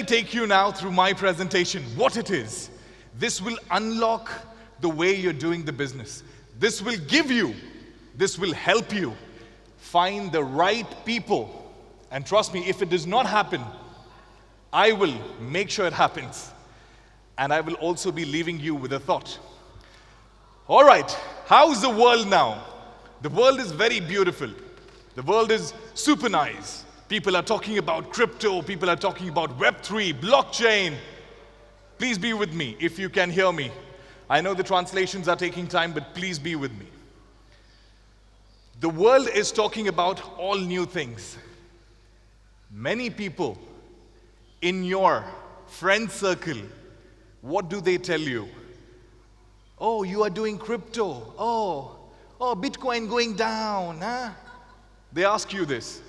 take you now through my presentation, what it is. This will unlock the way you're doing the business. This will help you find the right people. And trust me, if it does not happen, I will make sure it happens. And I will also be leaving you with a thought. All right, how's the world now? The world is very beautiful. The world is super nice. People are talking about crypto. People are talking about Web3, blockchain. Please be with me if you can hear me. I know the translations are taking time, but please be with me. The world is talking about all new things. Many people in your friend circle, what do they tell you? Oh, you are doing crypto. Oh, Bitcoin going down, huh? They ask you this.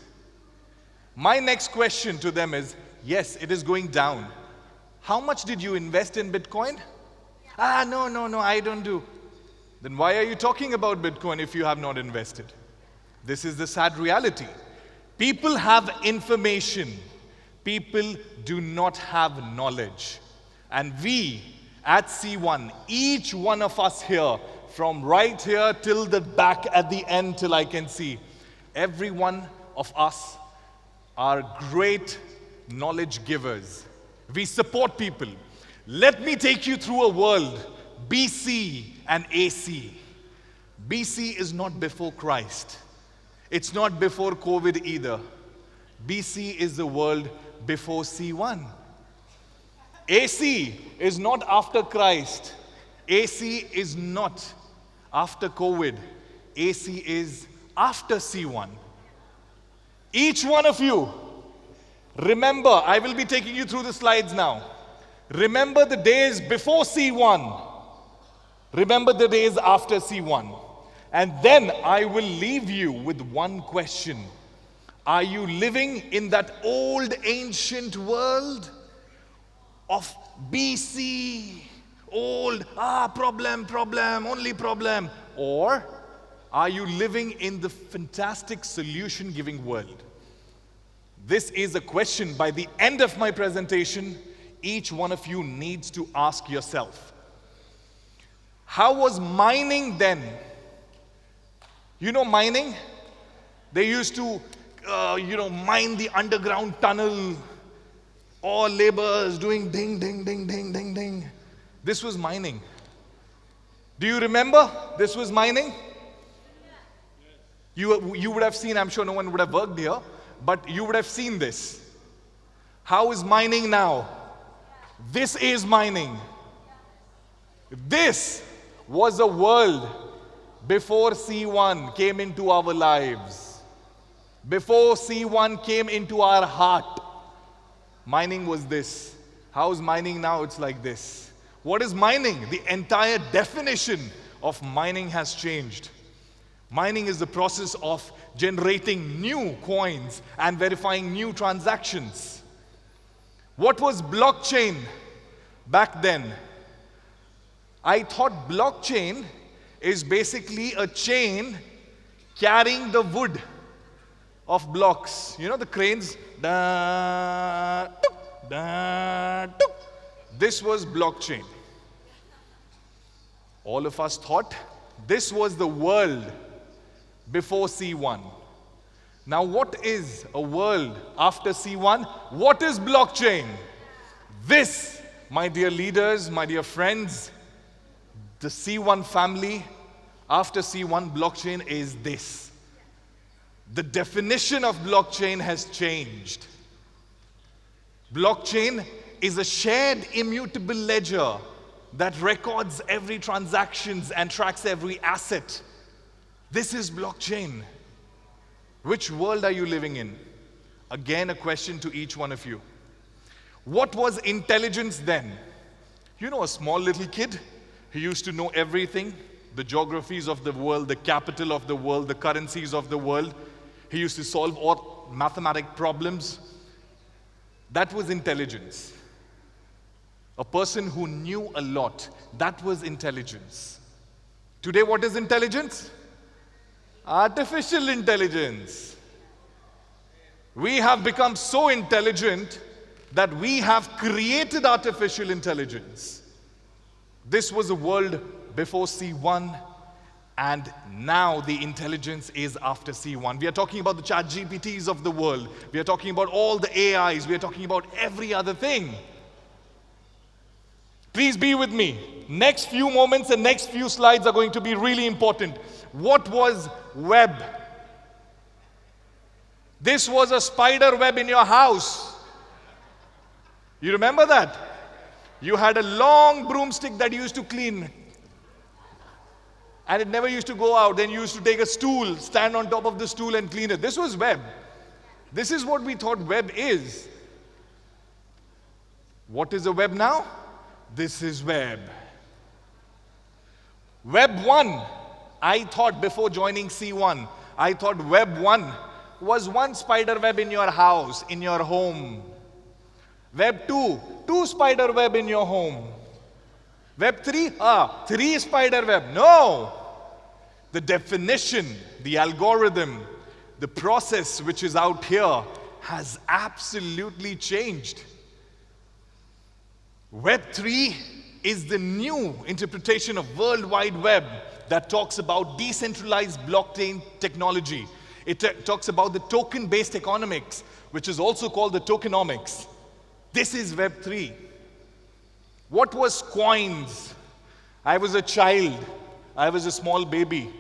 My next question to them is, yes, it is going down. How much did you invest in Bitcoin? No, I don't do. Then why are you talking about Bitcoin if you have not invested? This is the sad reality. People have information. People do not have knowledge. And we at C1, each one of us here, from right here till the back at the end till I can see, every one of us are great knowledge givers. We support people. Let me take you through a world, BC and AC. BC is not before Christ. It's not before COVID either. BC is the world before C1. AC is not after Christ. AC is not after COVID. AC is after C1. Each one of you, remember, I will be taking you through the slides now. Remember the days before C1. Remember the days after C1. And then I will leave you with one question. Are you living in that old ancient world of BC? Old, problem, only problem. Or are you living in the fantastic solution-giving world? This is a question by the end of my presentation, each one of you needs to ask yourself. How was mining then? You know mining? They used to, mine the underground tunnel. All laborers doing ding, ding, ding, ding, ding, ding. This was mining. Do you remember this was mining? You would have seen, I'm sure no one would have worked here, but you would have seen this. How is mining now? This is mining. This was a world before C1 came into our lives. Before C1 came into our heart. Mining was this. How is mining now? It's like this. What is mining? The entire definition of mining has changed. Mining is the process of generating new coins and verifying new transactions. What was blockchain back then? I thought blockchain is basically a chain carrying the wood of blocks. You know the cranes? Da, tuk, da, tuk. This was blockchain. All of us thought this was the world before C1. Now what is a world after C1? What is blockchain? This, my dear leaders, my dear friends, the C1 family, after C1, blockchain is this. The definition of blockchain has changed. Blockchain is a shared immutable ledger that records every transactions and tracks every asset. This is blockchain. Which world are you living in? Again, a question to each one of you. What was intelligence then? You know, a small little kid who used to know everything, the geographies of the world, the capital of the world, the currencies of the world. He used to solve all mathematic problems. That was intelligence. A person who knew a lot, that was intelligence. Today, what is intelligence? Artificial intelligence. We have become so intelligent that we have created artificial intelligence. This was a world before C1, and now the intelligence is after C1. We are talking about the chat GPTs of the world. We are talking about all the AIs. We are talking about every other thing. Please be with me. Next few moments and next few slides are going to be really important. What was web? This was a spider web in your house. You remember that? You had a long broomstick that you used to clean, and it never used to go out. Then you used to take a stool, stand on top of the stool and clean it. This was web. This is what we thought web is. What is a web now? This is web. Web 1, I thought before joining C1, I thought web 1 was one spider web in your house, in your home. Web 2, two spider web in your home. Web 3, three spider web. No! The definition, the algorithm, the process which is out here has absolutely changed. Web 3 is the new interpretation of World Wide Web that talks about decentralized blockchain technology. It talks about the token-based economics, which is also called the tokenomics. This is Web 3. What was coins? I was a child. I was a small baby.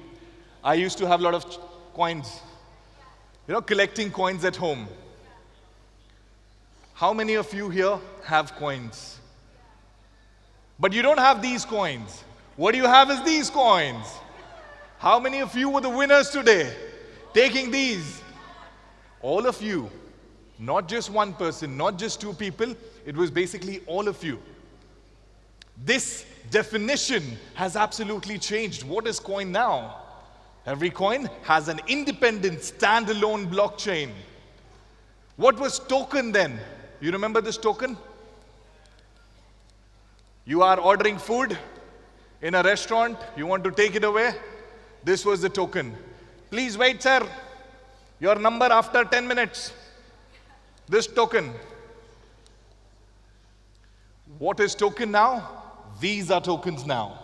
I used to have a lot of coins. Collecting coins at home. How many of you here have coins? But you don't have these coins. What you have is these coins. How many of you were the winners today? Taking these. All of you. Not just one person, not just two people. It was basically all of you. This definition has absolutely changed. What is coin now? Every coin has an independent, standalone blockchain. What was token then? You remember this token? You are ordering food in a restaurant, you want to take it away. This was the token. Please wait, sir. Your number after 10 minutes. This token. What is token now? These are tokens now.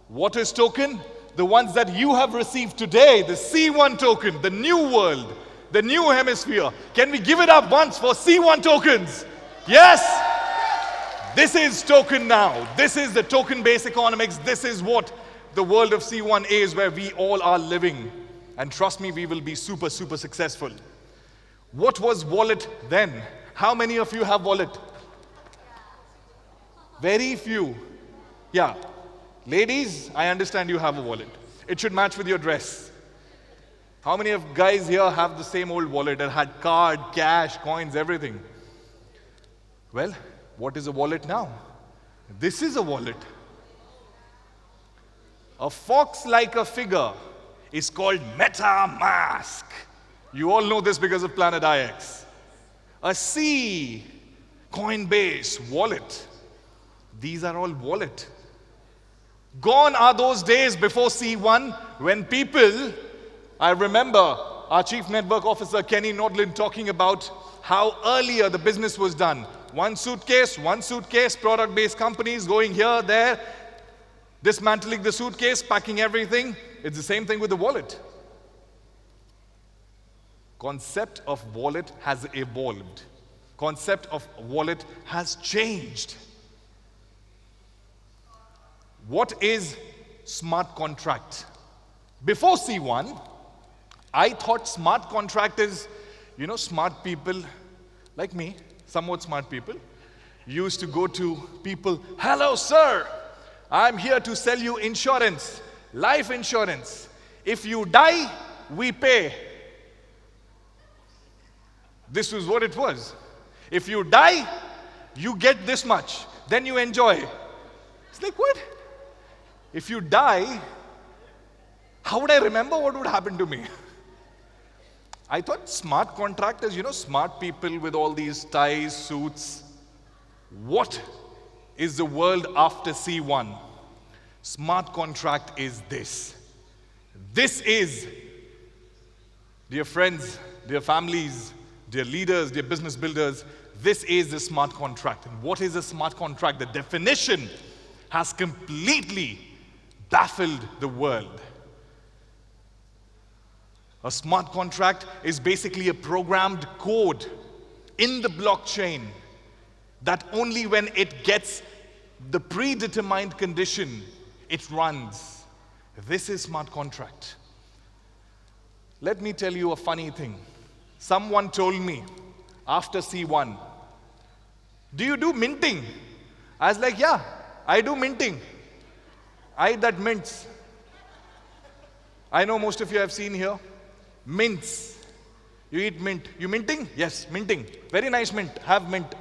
What is token? The ones that you have received today, the C1 token, the new world, the new hemisphere. Can we give it up once for C1 tokens? Yes? This is token now. This is the token-based economics. This is what the world of C1 is, where we all are living. And trust me, we will be super, super successful. What was wallet then? How many of you have wallet? Very few. Yeah. Ladies, I understand you have a wallet. It should match with your dress. How many of guys here have the same old wallet that had card, cash, coins, everything? Well, what is a wallet now? This is a wallet. A fox like a figure is called MetaMask. You all know this because of Planet IX. A C, Coinbase, wallet. These are all wallet. Gone are those days before C1 when people, I remember our Chief Network Officer Kenny Nodlin talking about how earlier the business was done. One suitcase, product-based companies going here, there, dismantling the suitcase, packing everything. It's the same thing with the wallet. Concept of wallet has evolved. Concept of wallet has changed. What is smart contract? Before C1, I thought smart contract is, smart people like me, somewhat smart people, used to go to people, hello sir, I'm here to sell you insurance, life insurance. If you die, we pay. This was what it was. If you die, you get this much, then you enjoy. It's like, what? If you die, how would I remember what would happen to me? I thought smart contract is, smart people with all these ties, suits. What is the world after C1? Smart contract is this. This is, dear friends, dear families, dear leaders, dear business builders, This is the smart contract. And what is a smart contract? The definition has completely baffled the world. A smart contract is basically a programmed code in the blockchain that only when it gets the predetermined condition, it runs. This is smart contract. Let me tell you a funny thing. Someone told me after C1, do you do minting? I was like, yeah, I do minting. I that mints. I know most of you have seen here. Mints. You eat mint. You minting? Yes, minting. Very nice mint. Have mint.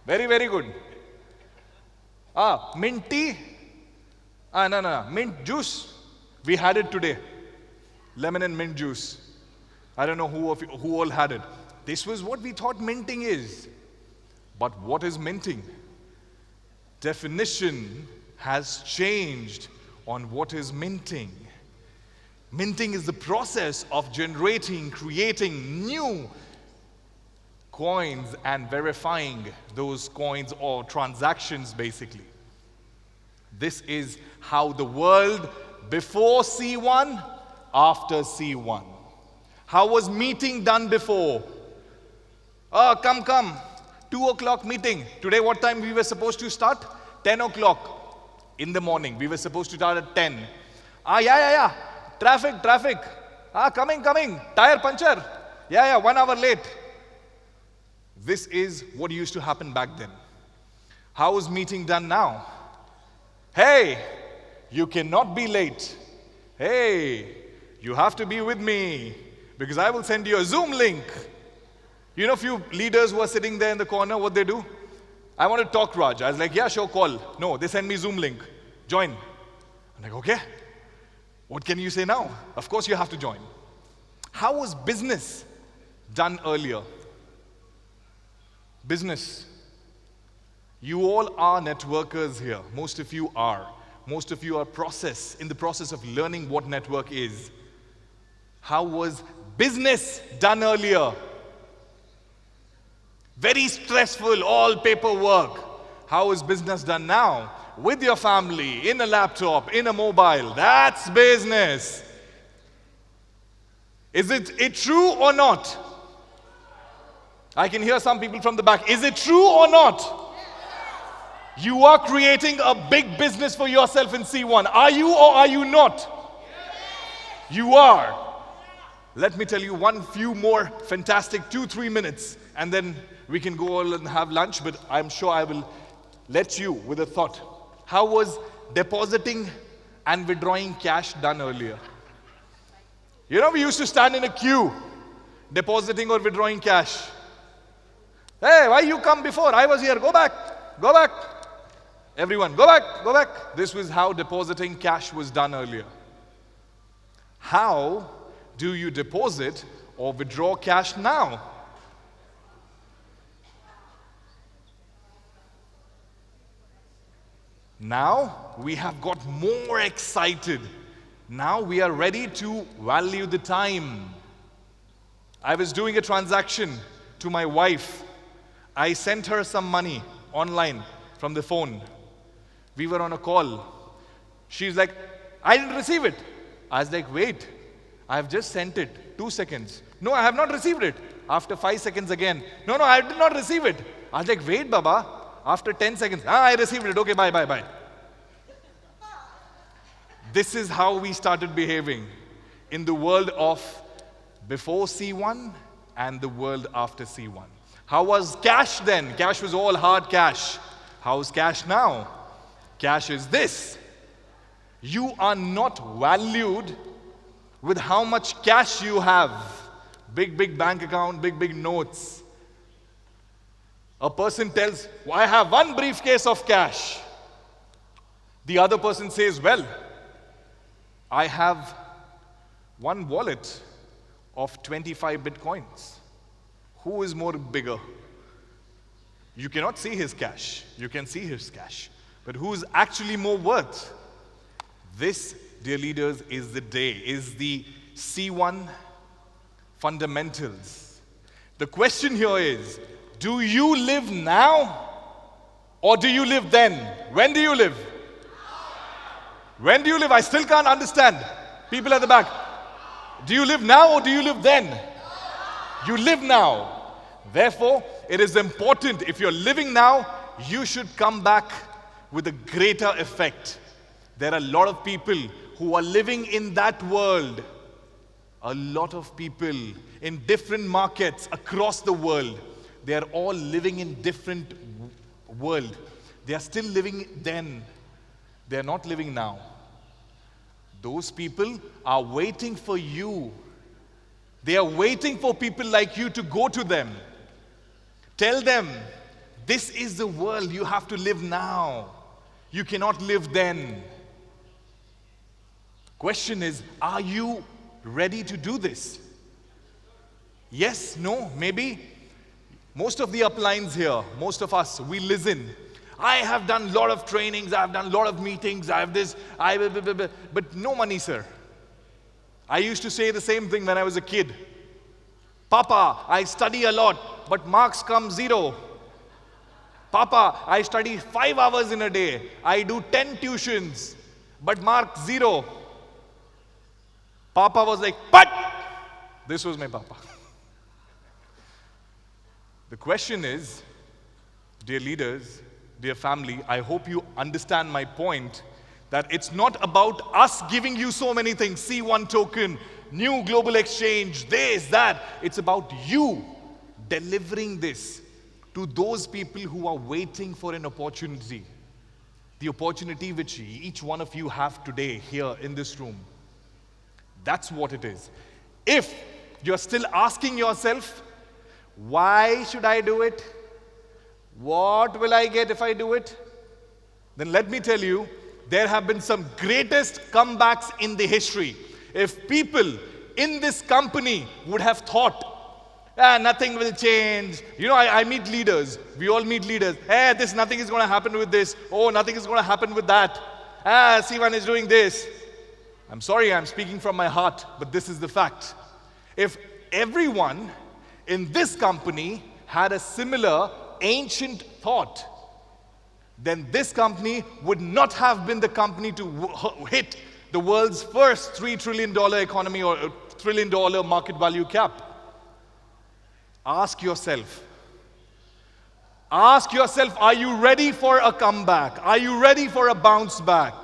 Very, very good. Mint tea? No. Mint juice. We had it today. Lemon and mint juice. I don't know who all had it. This was what we thought minting is. But what is minting? Definition has changed on what is minting. Minting is the process of generating, creating new coins and verifying those coins or transactions, basically. This is how the world before C1, after C1. How was meeting done before? Oh, come. 2 o'clock meeting. Today what time we were supposed to start? 10 o'clock in the morning. We were supposed to start at 10. Yeah. Traffic. Coming. Tire puncture. Yeah, 1 hour late. This is what used to happen back then. How is meeting done now? Hey, you cannot be late. Hey, you have to be with me because I will send you a Zoom link. You know, a few leaders who are sitting there in the corner, what they do? I want to talk, Raj. I was like, yeah, sure, call. No, they send me Zoom link. Join. I'm like, okay. What can you say now? Of course you have to join. How was business done earlier? Business. You all are networkers here. Most of you are. Most of you are in the process of learning what network is. How was business done earlier? Very stressful, all paperwork. How is business done now? With your family, in a laptop, in a mobile. That's business. Is it true or not? I can hear some people from the back. Is it true or not? You are creating a big business for yourself in C1. Are you or are you not? You are. Let me tell you one few more fantastic 2-3 minutes and then we can go all and have lunch, but I'm sure I will let you with a thought. How was depositing and withdrawing cash done earlier? You know, we used to stand in a queue, depositing or withdrawing cash. Hey, why you come before? I was here. Go back. Everyone, go back. This was how depositing cash was done earlier. How do you deposit or withdraw cash now? Now we have got more excited. Now we are ready to value the time. I was doing a transaction to my wife. I sent her some money online from the phone. We were on a call. She's like, I didn't receive it. I was like, wait, I have just sent it. 2 seconds. No, I have not received it. After 5 seconds again. No, I did not receive it. I was like, wait, Baba. After 10 seconds. I received it. Okay, bye. This is how we started behaving in the world of before C1 and the world after C1. How was cash then? Cash was all hard cash. How's cash now? Cash is this. You are not valued with how much cash you have. Big bank account, big notes. A person tells, well, I have 1 briefcase of cash. The other person says, well, I have 1 wallet of 25 bitcoins. Who is more bigger? You cannot see his cash. You can see his cash. But who is actually more worth? This, dear leaders, is the C1 fundamentals. The question here is, Do you live now or do you live then? When do you live? When do you live? I still can't understand. People at the back. Do you live now or do you live then? You live now. Therefore, it is important, if you're living now, you should come back with a greater effect. There are a lot of people who are living in that world. A lot of people in different markets across the world. They are all living in different world. They are still living then. They are not living now. Those people are waiting for you. They are waiting for people like you to go to them. Tell them, this is the world you have to live now. You cannot live then. Question is, are you ready to do this? Yes, no, maybe. Most of the uplines here, most of us, we listen. I have done a lot of trainings, I have done a lot of meetings, I have this, but no money, sir. I used to say the same thing when I was a kid. Papa, I study a lot, but marks come 0. Papa, I study 5 hours in a day. I do 10 tuitions, but mark 0. Papa was like, but this was my papa. The question is, dear leaders, dear family, I hope you understand my point that it's not about us giving you so many things, C1 token, new global exchange, this, that. It's about you delivering this to those people who are waiting for an opportunity. The opportunity which each one of you have today here in this room. That's what it is. If you're still asking yourself, why should I do it? What will I get if I do it? Then let me tell you, there have been some greatest comebacks in the history. If people in this company would have thought, nothing will change. You know, I meet leaders. We all meet leaders. Nothing is going to happen with this. Oh, nothing is going to happen with that. C1 is doing this. I'm sorry, I'm speaking from my heart, but this is the fact. If everyone in this company had a similar ancient thought, then this company would not have been the company to hit the world's first $3 trillion economy or $1 trillion market value cap. Ask yourself, are you ready for a comeback? Are you ready for a bounce back?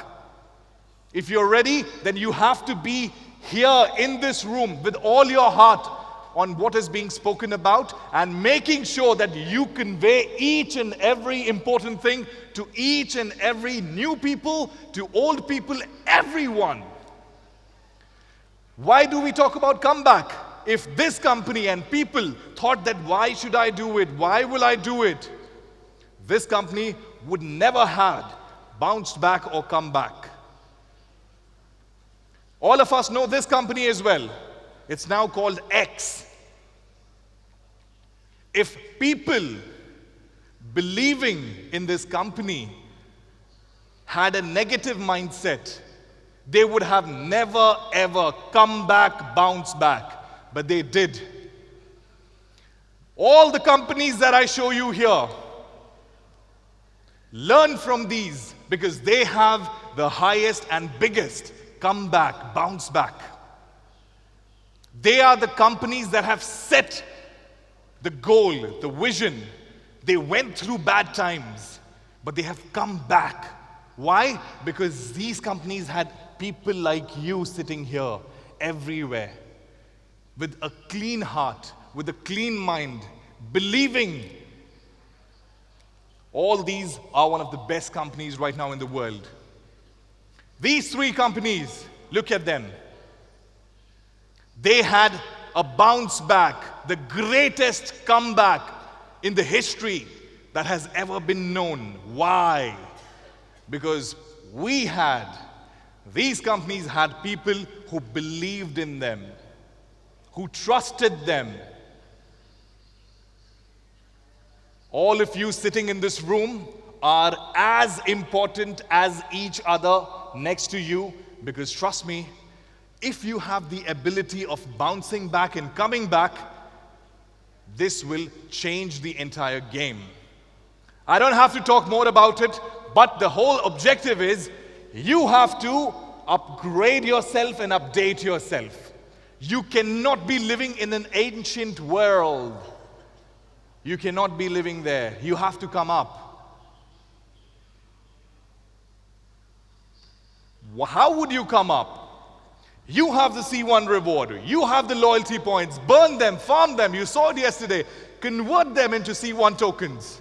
If you're ready, then you have to be here in this room with all your heart on what is being spoken about and making sure that you convey each and every important thing to each and every new people, to old people, everyone. Why do we talk about comeback? If this company and people thought that why should I do it? Why will I do it? This company would never have bounced back or come back. All of us know this company as well. It's now called X. If people believing in this company had a negative mindset, they would have never ever come back, bounce back. But they did. All the companies that I show you here, learn from these because they have the highest and biggest comeback, bounce back. They are the companies that have set the goal, the vision. They went through bad times, but they have come back. Why? Because these companies had people like you sitting here everywhere with a clean heart, with a clean mind, believing. All these are one of the best companies right now in the world. These 3 companies, look at them. They had a bounce back, the greatest comeback in the history that has ever been known. Why? Because these companies had people who believed in them, who trusted them. All of you sitting in this room are as important as each other next to you, because trust me, if you have the ability of bouncing back and coming back, This will change the entire game. I don't have to talk more about it, but the whole objective is you have to upgrade yourself and update yourself. You cannot be living in an ancient world. You cannot be living there. You have to come up. How would you come up? You have the C1 reward. You have the loyalty points. Burn them, farm them. You saw it yesterday. Convert them into C1 tokens.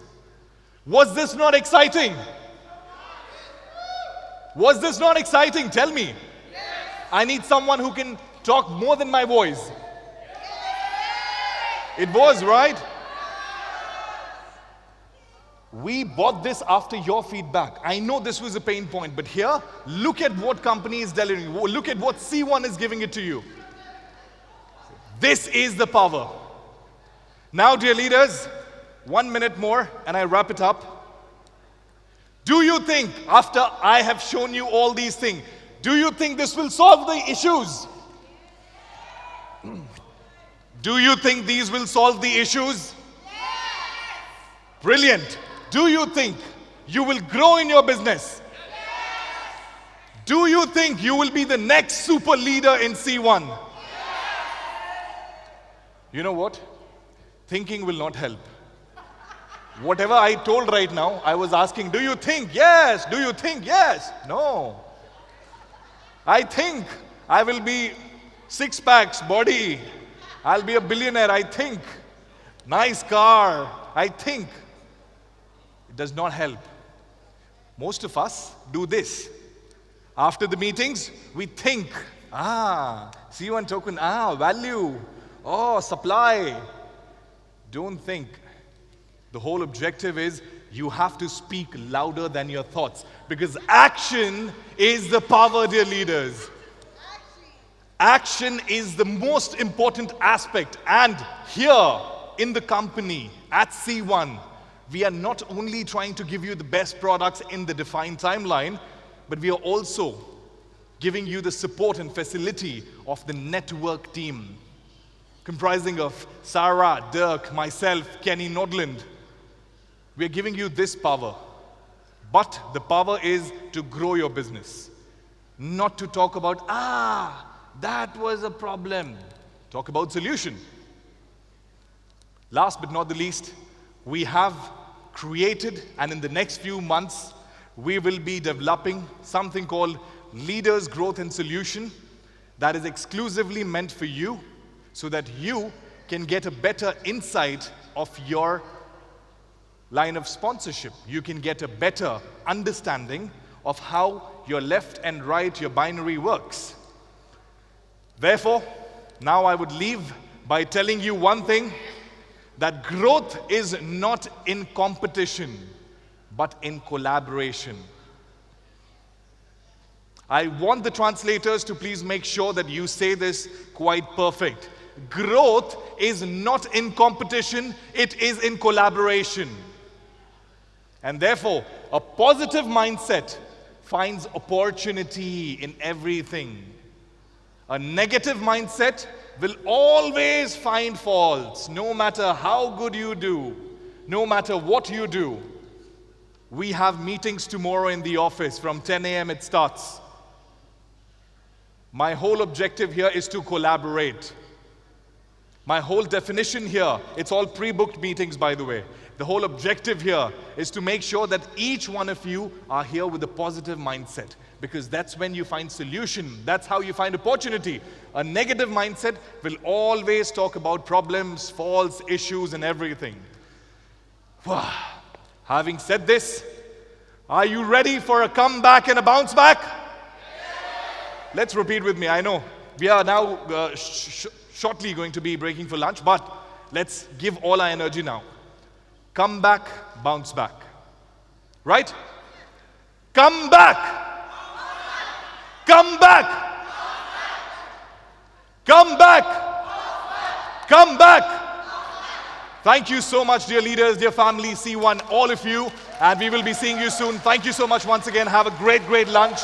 Was this not exciting? Was this not exciting? Tell me. Yes. I need someone who can talk more than my voice. It was, right? We bought this after your feedback. I know this was a pain point, but here, look at what company is delivering. Look at what C1 is giving it to you. This is the power. Now, dear leaders, 1 minute more and I wrap it up. Do you think, after I have shown you all these things, do you think this will solve the issues? Do you think these will solve the issues? Brilliant. Do you think you will grow in your business? Do you think you will be the next super leader in C1? You know what? Thinking will not help. Whatever I told right now, I was asking, do you think? Yes. Do you think? Yes. No. I think I will be 6 packs, body. I'll be a billionaire, I think. Nice car, I think. It does not help. Most of us do this. After the meetings, we think, C1 token, value, supply. Don't think. The whole objective is you have to speak louder than your thoughts, because action is the power, dear leaders. Action is the most important aspect. And here in the company at C1, we are not only trying to give you the best products in the defined timeline, but we are also giving you the support and facility of the network team, comprising of Sarah, Dirk, myself, Kenny Nodland. We are giving you this power. But the power is to grow your business. Not to talk about, that was a problem. Talk about solution. Last but not the least, we have created, and in the next few months, we will be developing something called Leaders Growth and Solution that is exclusively meant for you, so that you can get a better insight of your line of sponsorship. You can get a better understanding of how your left and right, your binary works. Therefore, now I would leave by telling you one thing, that growth is not in competition, but in collaboration. I want the translators to please make sure that you say this quite perfect. Growth is not in competition, it is in collaboration. And therefore, a positive mindset finds opportunity in everything. A negative mindset will always find faults, no matter how good you do, no matter what you do. We have meetings tomorrow in the office. From 10 a.m. it starts. My whole objective here is to collaborate. My whole definition here, it's all pre-booked meetings, by the way. The whole objective here is to make sure that each one of you are here with a positive mindset, because that's when you find solution. That's how you find opportunity. A negative mindset will always talk about problems, faults, issues, and everything. Having said this, are you ready for a comeback and a bounce back? Let's repeat with me. I know we are now shortly going to be breaking for lunch, but let's give all our energy now. Come back, bounce back. Right? Come back. Come back. Come back. Come back. Thank you so much, dear leaders, dear family, C1, all of you, and we will be seeing you soon. Thank you so much once again. Have a great, great lunch.